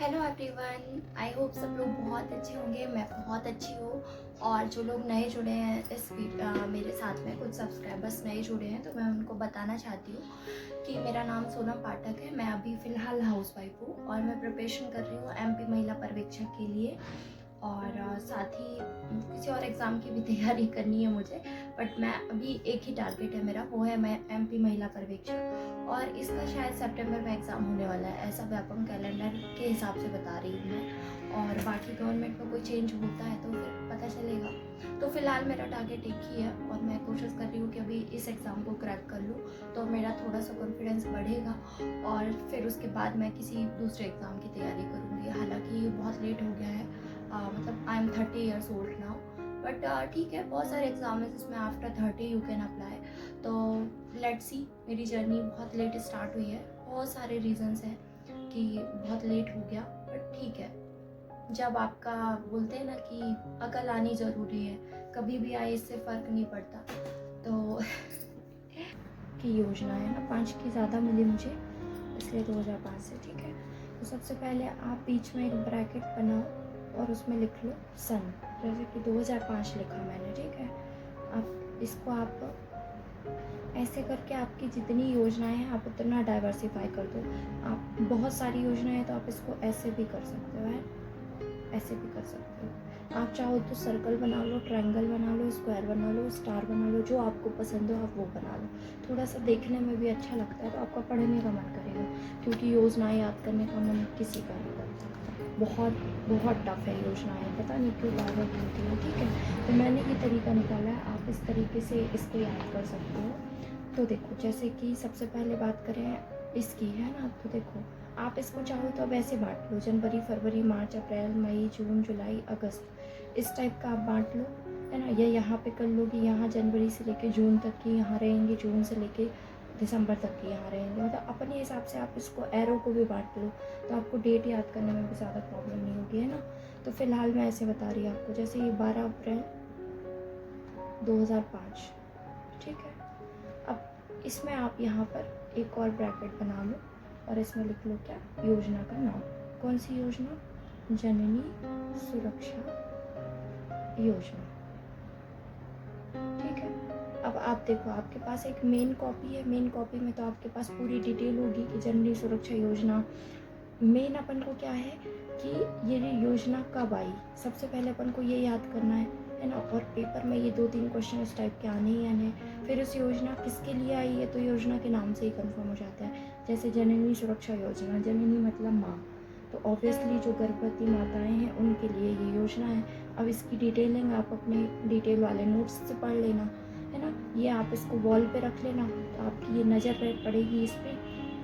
Hello everyone, I hope सब लोग बहुत अच्छे होंगे। मैं बहुत अच्छी हूँ। और जो लोग नए जुड़े हैं मेरे साथ में कुछ सब्सक्राइबर्स नए जुड़े हैं, तो मैं उनको बताना चाहती हूँ कि मेरा नाम सोनम पाठक है। मैं अभी फ़िलहाल हाउसवाइफ हूँ और मैं प्रिपरेशन कर रही हूँ एमपी महिला पर्यवेक्षक के लिए। और साथ ही किसी और एग्ज़ाम की भी तैयारी करनी है मुझे, बट मैं अभी एक ही टारगेट है मेरा, वो है मैं एमपी महिला पर्यवेक्षक। और इसका शायद सितंबर में एग्ज़ाम होने वाला है, ऐसा व्यापम कैलेंडर के हिसाब से बता रही हूँ मैं। और बाकी गवर्नमेंट में कोई चेंज होता है तो फिर पता चलेगा। तो फ़िलहाल मेरा टारगेट एक ही है और मैं कोशिश कर रही हूँ कि अभी इस एग्ज़ाम को क्रैक कर लूँ, तो मेरा थोड़ा सा कॉन्फिडेंस बढ़ेगा और फिर उसके बाद मैं किसी दूसरे एग्ज़ाम की तैयारी करूँगी। हालाँकि ये बहुत लेट हो गया है, मतलब I am 30 years old now, but ठीक है, बहुत सारे एग्ज़ाम है जिसमें आफ्टर 30 यू कैन अप्लाई। तो लेट्स सी, मेरी जर्नी बहुत लेट स्टार्ट हुई है। बहुत सारे रीजंस हैं कि बहुत लेट हो गया, बट ठीक है। जब आपका बोलते हैं ना कि अकल आनी ज़रूरी है, कभी भी आए इससे फ़र्क नहीं पड़ता। तो की योजना है ना 5 की ज़्यादा मिली मुझे, इसलिए 2005 से। ठीक है, तो सबसे पहले आप बीच में एक ब्रैकेट बनाओ और उसमें लिख लो सन, जैसे कि 2005 लिखा मैंने। ठीक है, आप इसको ऐसे करके आपकी जितनी योजनाएं हैं आप उतना डाइवर्सिफाई कर दो। आप बहुत सारी योजनाएं हैं तो आप इसको ऐसे भी कर सकते हो, है ऐसे भी कर सकते हो। आप चाहो तो सर्कल बना लो, ट्रायंगल बना लो, स्क्वायर बना लो, स्टार बना लो, जो आपको पसंद हो आप वो बना लो। थोड़ा सा देखने में भी अच्छा लगता है तो आपका पढ़ने का मन करेगा, क्योंकि योजनाएं याद करने का मन किसी का नहीं करता। बहुत बहुत टफ है योजनाएं, पता नहीं क्यों बार बार बोलती हैं। ठीक है, तो मैंने ये तरीका निकाला है, आप इस तरीके से इसको याद कर सकते हो। तो देखो, जैसे कि सबसे पहले बात करें इसकी, है ना, तो देखो आप इसको चाहो तो अब ऐसे बांट लो, जनवरी, फरवरी, मार्च, अप्रैल, मई, जून, जुलाई, अगस्त, इस टाइप का आप बांट लो, है ना। या यहाँ पे कर लो कि यहाँ जनवरी से लेके जून तक की यहाँ रहेंगे, जून से लेके दिसंबर तक की यहाँ रहेंगे। मतलब अपने हिसाब से आप इसको एरो को भी बांट लो, तो आपको डेट याद करने में भी ज़्यादा प्रॉब्लम नहीं होगी, है ना। तो फिलहाल मैं ऐसे बता रही हूँ आपको, जैसे ये 12 अप्रैल 2005। ठीक है, अब इसमें आप यहाँ पर एक और ब्रैकेट बना लो और इसमें लिख लो क्या, योजना का नाम। कौन सी योजना? जननी सुरक्षा योजना। ठीक है, अब आप देखो, आपके पास एक मेन कॉपी है, मेन कॉपी में तो आपके पास पूरी डिटेल होगी कि जननी सुरक्षा योजना। मेन अपन को क्या है कि ये योजना कब आई, सबसे पहले अपन को ये याद करना है ना। और पेपर में ये 2-3 क्वेश्चन इस टाइप के आने ही आने। फिर उस योजना किसके लिए आई है, तो योजना के नाम से ही कंफर्म हो जाता है। जैसे जननी सुरक्षा योजना, जननी मतलब माँ, तो ऑब्वियसली जो गर्भवती माताएं हैं उनके लिए ये योजना है। अब इसकी डिटेलिंग आप अपने डिटेल वाले नोट्स से पढ़ लेना, है ना। ये आप इसको वॉल पे रख लेना, तो आपकी ये नज़र पड़ेगी इस पर,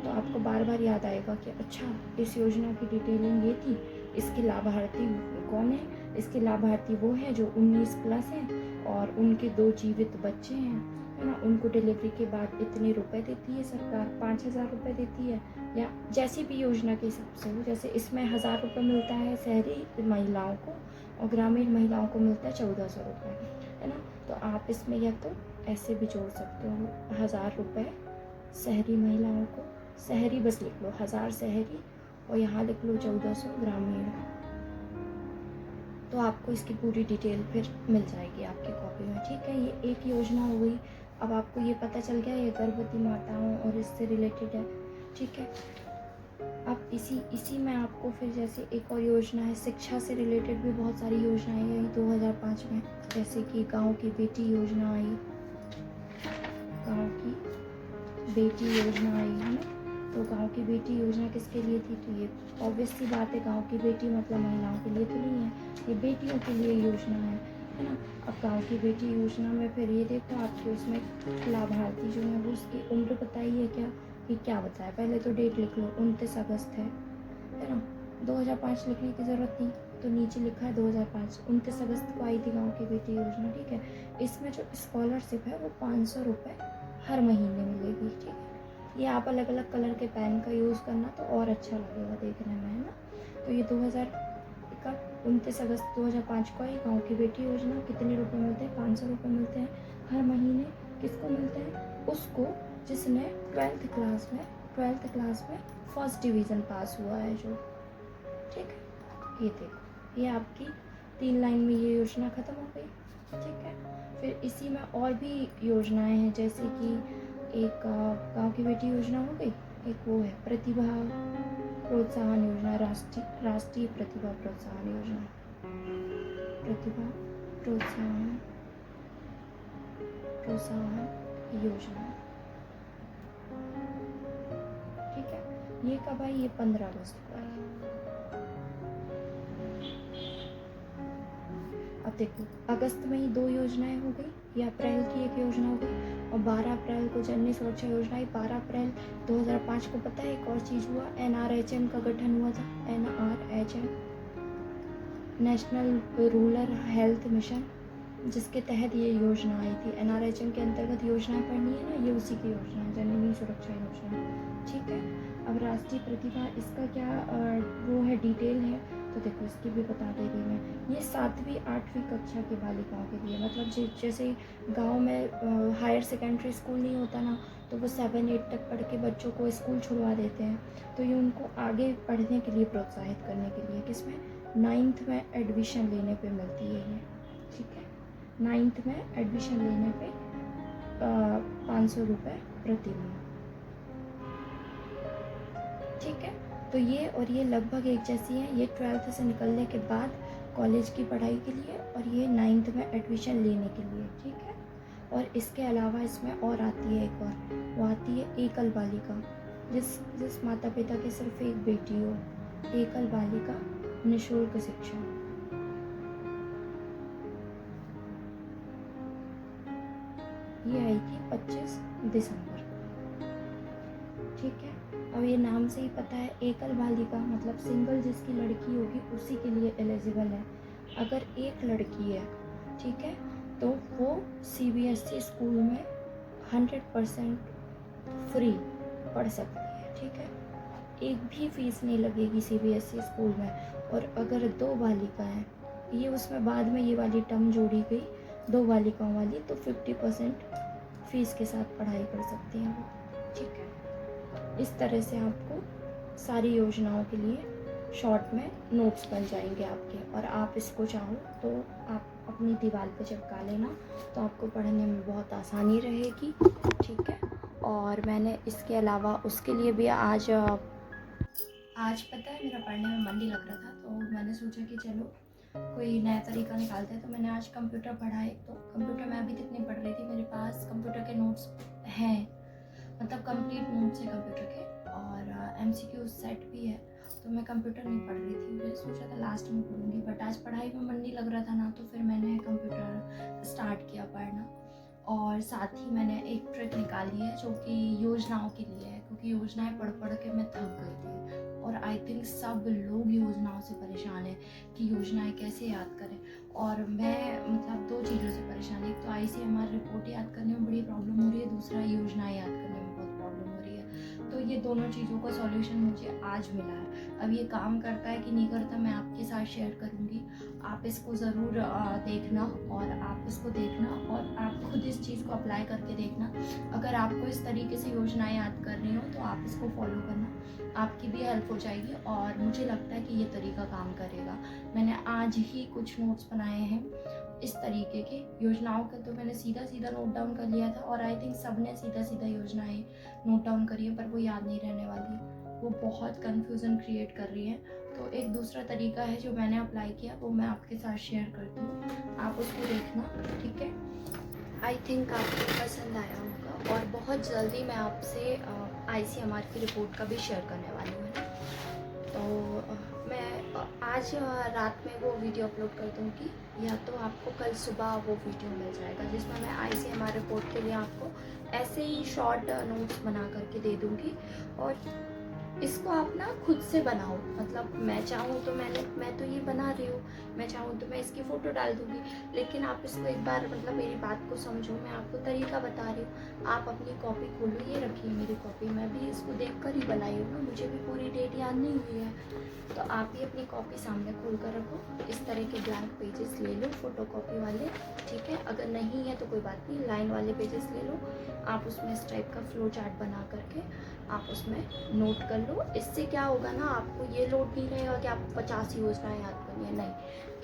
तो आपको बार बार याद आएगा कि अच्छा, इस योजना की डिटेलिंग ये थी, इसके लाभार्थी कौन है। इसके लाभार्थी वो हैं जो 19 प्लस हैं और उनके 2 जीवित बच्चे हैं, है ना। उनको डिलीवरी के बाद इतने रुपए देती है सरकार, 5,000 रुपये देती है, या जैसी भी योजना के हिसाब से हो। जैसे इसमें 1,000 रुपये मिलता है शहरी महिलाओं को और ग्रामीण महिलाओं को मिलता है 1,400 रुपये, है ना। तो आप इसमें या तो ऐसे भी जोड़ सकते हो, 1,000 रुपये शहरी महिलाओं को, शहरी बस लिख लो 1,000 शहरी और यहाँ लिख लो 1,400 ग्रामीण। तो आपको इसकी पूरी डिटेल फिर मिल जाएगी आपकी कॉपी में। ठीक है, ये एक योजना हो गई। अब आपको ये पता चल गया ये गर्भवती माताओं और इससे रिलेटेड है। ठीक है, अब इसी में आपको फिर जैसे एक और योजना है, शिक्षा से रिलेटेड भी बहुत सारी योजनाएं आई 2005 में। जैसे कि गाँव की बेटी योजना आई, गाँव की बेटी योजना आई, है ना। तो गांव की बेटी योजना किसके लिए थी, तो ये ऑब्वियस सी बात है, गांव की बेटी मतलब महिलाओं के लिए तो नहीं है, ये बेटियों के लिए योजना है ना। अब गांव की बेटी योजना में फिर ये देखो आपके उसमें लाभार्थी जो है वो उसकी उम्र बताइए क्या, कि क्या बताया। पहले तो डेट लिख लो, 29 अगस्त है ना। 2005 लिखने की ज़रूरत नहीं, तो नीचे लिखा है 2005, 29 अगस्त को आई थी गाँव की बेटी योजना। ठीक है, इसमें जो स्कॉलरशिप है वो 500 रुपये हर महीने मिलेगी। ठीक है, ये आप अलग अलग कलर के पेन का यूज़ करना तो और अच्छा लगेगा देखने में, है ना। तो ये 29 अगस्त 2005 को आई गाँव की बेटी योजना। कितने रुपए मिलते हैं, 500 रुपये मिलते हैं हर महीने। किसको मिलते हैं, उसको जिसने 12th क्लास में फर्स्ट डिवीज़न पास हुआ है जो, ठीक है। ये देखो, ये आपकी 3 लाइन में ये योजना ख़त्म हो गई। ठीक है, फिर इसी में और भी योजनाएं हैं, जैसे कि एक गांव की बेटी योजना हो गई, एक वो है प्रतिभा प्रोत्साहन योजना, राष्ट्रीय प्रतिभा प्रोत्साहन योजना, प्रतिभा प्रोत्साहन योजना। ठीक है, ये कब आई? ये 15 अगस्त को आई। अब देखो, अगस्त में ही 2 योजनाएं हो गई, ये अप्रैल की एक योजना हो गई, और 12 अप्रैल को जननी सुरक्षा योजना आई। 12 अप्रैल 2005 को पता है एक और चीज़ हुआ, NRHM का गठन हुआ था। NRHM, national rural health mission, जिसके तहत ये योजना आई थी। NRHM के अंतर्गत योजनाएं पढ़नी है ना, ये उसी की योजना है, जननी सुरक्षा योजना। ठीक है, अब राष्ट्रीय प्रतिभा, इसका क्या वो है, डिटेल है, तो देखो इसकी भी बता दे रही मैं। ये 7वीं 8वीं कक्षा की बालिकाओं के लिए, मतलब जैसे गांव में हायर सेकेंडरी स्कूल नहीं होता ना, तो वो 7-8 तक पढ़ के बच्चों को स्कूल छुड़वा देते हैं, तो ये उनको आगे पढ़ने के लिए प्रोत्साहित करने के लिए, किसमें 9th में एडमिशन लेने पे मिलती है ये। ठीक है, 9th में एडमिशन लेने पे 500 रुपये प्रति माह। ठीक है, तो ये और ये लगभग एक जैसी है। ये 12th से निकलने के बाद कॉलेज की पढ़ाई के लिए, और ये 9th में एडमिशन लेने के लिए। ठीक है, और इसके अलावा इसमें और आती है एक और, वो आती है एकल बालिका, जिस माता पिता के सिर्फ एक बेटी हो, एकल बालिका निःशुल्क शिक्षा। ये आई थी 25 दिसंबर को। ठीक है, अब ये नाम से ही पता है, एकल बालिका मतलब सिंगल जिसकी लड़की होगी उसी के लिए एलिजिबल है। अगर एक लड़की है, ठीक है, तो वो CBSE स्कूल में 100% फ्री पढ़ सकती है। ठीक है, एक भी फीस नहीं लगेगी CBSE स्कूल में। और अगर 2 बालिका हैं, ये उसमें बाद में ये वाली टर्म जोड़ी गई 2 बालिकाओं वाली, तो 50% फीस के साथ पढ़ाई कर सकती हैं वो। ठीक है, इस तरह से आपको सारी योजनाओं के लिए शॉर्ट में नोट्स बन जाएंगे आपके, और आप इसको चाहो तो आप अपनी दीवार पे चिपका लेना, तो आपको पढ़ने में बहुत आसानी रहेगी। ठीक है, और मैंने इसके अलावा उसके लिए भी आज पता है मेरा पढ़ने में मन नहीं लग रहा था, तो मैंने सोचा कि चलो कोई नया तरीका निकालते हैं। तो मैंने आज कंप्यूटर पढ़ा है। तो कंप्यूटर में अभी तक नहीं पढ़ रही थी, मेरे पास कंप्यूटर के नोट्स हैं, मतलब कंप्लीट नोट्स है कंप्यूटर के, और MCQ सेट भी है। तो मैं कंप्यूटर नहीं पढ़ रही थी, मैंने सोचा था लास्ट में पढ़ूंगी, बट आज पढ़ाई में मन नहीं लग रहा था ना, तो फिर मैंने कंप्यूटर स्टार्ट किया पढ़ना। और साथ ही मैंने एक ट्रिक निकाली है जो कि योजनाओं के लिए है, क्योंकि योजनाएं पढ़ पढ़ के मैं थक गई थी, और आई थिंक सब लोग योजनाओं से परेशान है कि योजनाएं कैसे याद करें। और मैं मतलब 2 चीज़ों से परेशान है, एक तो ICMR रिपोर्ट याद करने में बड़ी प्रॉब्लम हो रही है, दूसरा योजनाएं याद करने में बहुत प्रॉब्लम हो रही है। तो ये दोनों चीज़ों का सॉल्यूशन मुझे आज मिला है। अब ये काम करता है कि नहीं करता मैं आपके साथ शेयर करूँगी, आप इसको ज़रूर देखना, और आप इसको देखना, और आप खुद इस चीज़ को अप्लाई करके देखना। अगर आपको इस तरीके से योजनाएं याद करनी हो तो आप इसको फॉलो करना, आपकी भी हेल्प हो जाएगी, और मुझे लगता है कि ये तरीका काम करेगा। मैंने आज ही कुछ नोट्स बनाए हैं इस तरीके के योजनाओं के, तो मैंने सीधा सीधा नोट डाउन कर लिया था, और आई थिंक सब ने सीधा सीधा योजनाएं नोट डाउन करी है, पर वो याद नहीं रहने वाली, वो बहुत कन्फ्यूज़न क्रिएट कर रही है। तो एक दूसरा तरीका है जो मैंने अप्लाई किया, वो मैं आपके साथ शेयर करती हूँ, आप उसको देखना। ठीक है, आई थिंक आपको पसंद आया होगा, और बहुत जल्दी मैं आपसे ICMR की रिपोर्ट का भी शेयर करने वाली हूँ। तो मैं आज रात में वो वीडियो अपलोड कर दूँगी, या तो आपको कल सुबह वो वीडियो मिल जाएगा, जिसमें मैं ICMR रिपोर्ट के लिए आपको ऐसे ही शॉर्ट नोट्स बना करके दे दूँगी। और इसको आप ना खुद से बनाओ, मतलब मैं चाहूँ तो मैं तो ये बना रही हूँ, मैं चाहूँ तो मैं इसकी फ़ोटो डाल दूँगी, लेकिन आप इसको एक बार मतलब मेरी बात को समझो, मैं आपको तरीका बता रही हूँ। आप अपनी कॉपी खोलो, ये रखिए मेरी कॉपी, मैं भी इसको देखकर ही बनाई हूँ ना, मुझे भी पूरी डेट याद नहीं हुई है। तो आप भी अपनी कॉपी सामने खोल कर रखो, इस तरह के ब्लैंक पेजेस ले लो फोटो कॉपी वाले। ठीक है, अगर नहीं है तो कोई बात नहीं, लाइन वाले पेजेस ले लो, आप उसमें इस टाइप का फ्लो चार्ट बना करके आप उसमें नोट कर लो। इससे क्या होगा ना, आपको ये लोड नहीं रहेगा कि आपको 50 योजनाएं याद करनी है, नहीं,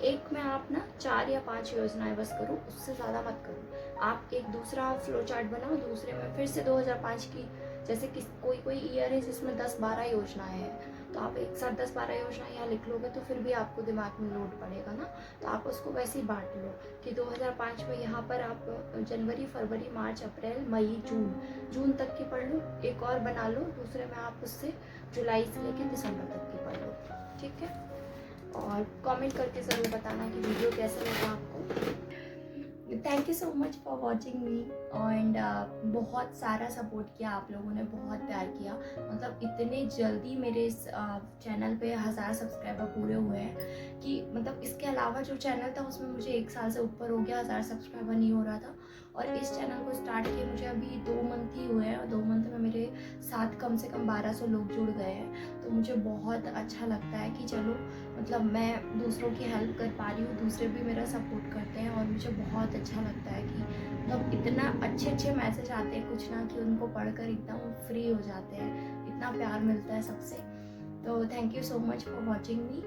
एक में आप ना 4 या 5 योजनाएं बस करो, उससे ज़्यादा मत करो। आप एक दूसरा फ्लो चार्ट बनाओ, दूसरे में फिर से 2005 की, जैसे कोई ईयर है जिसमें 10-12 योजनाएं हैं, तो आप एक साथ 10-12 योजनाएं यहाँ लिख लोगे तो फिर भी आपको दिमाग में लोड पड़ेगा ना। तो आप उसको वैसे ही बांट लो कि 2005 में यहाँ पर आप जनवरी, फरवरी, मार्च, अप्रैल, मई, जून तक की पढ़ लो, एक और बना लो दूसरे में, आप उससे जुलाई से लेकर दिसंबर तक की पढ़ लो, ठीक है। और कमेंट करके ज़रूर बताना कि वीडियो कैसा लगा आपको। Thank you so much for watching me and बहुत सारा सपोर्ट किया आप लोगों ने, बहुत प्यार किया। मतलब इतने जल्दी मेरे इस चैनल पे 1000 सब्सक्राइबर पूरे हुए हैं कि मतलब इसके अलावा जो चैनल था उसमें मुझे 1 साल से ऊपर हो गया, 1000 सब्सक्राइबर नहीं हो रहा था। और इस चैनल को स्टार्ट किए मुझे अभी 2 मंथ ही हुए हैं और 2 मंथ में मेरे साथ कम से कम 1200 लोग जुड़ गए हैं। तो मुझे बहुत अच्छा लगता है कि चलो मतलब मैं दूसरों की हेल्प कर पा रही हूँ, दूसरे भी मेरा सपोर्ट करते हैं और मुझे बहुत अच्छा लगता है कि मतलब इतना अच्छे मैसेज आते हैं कुछ ना कि उनको पढ़कर एकदम फ्री हो जाते हैं, इतना प्यार मिलता है सबसे। तो thank you so much for watching me.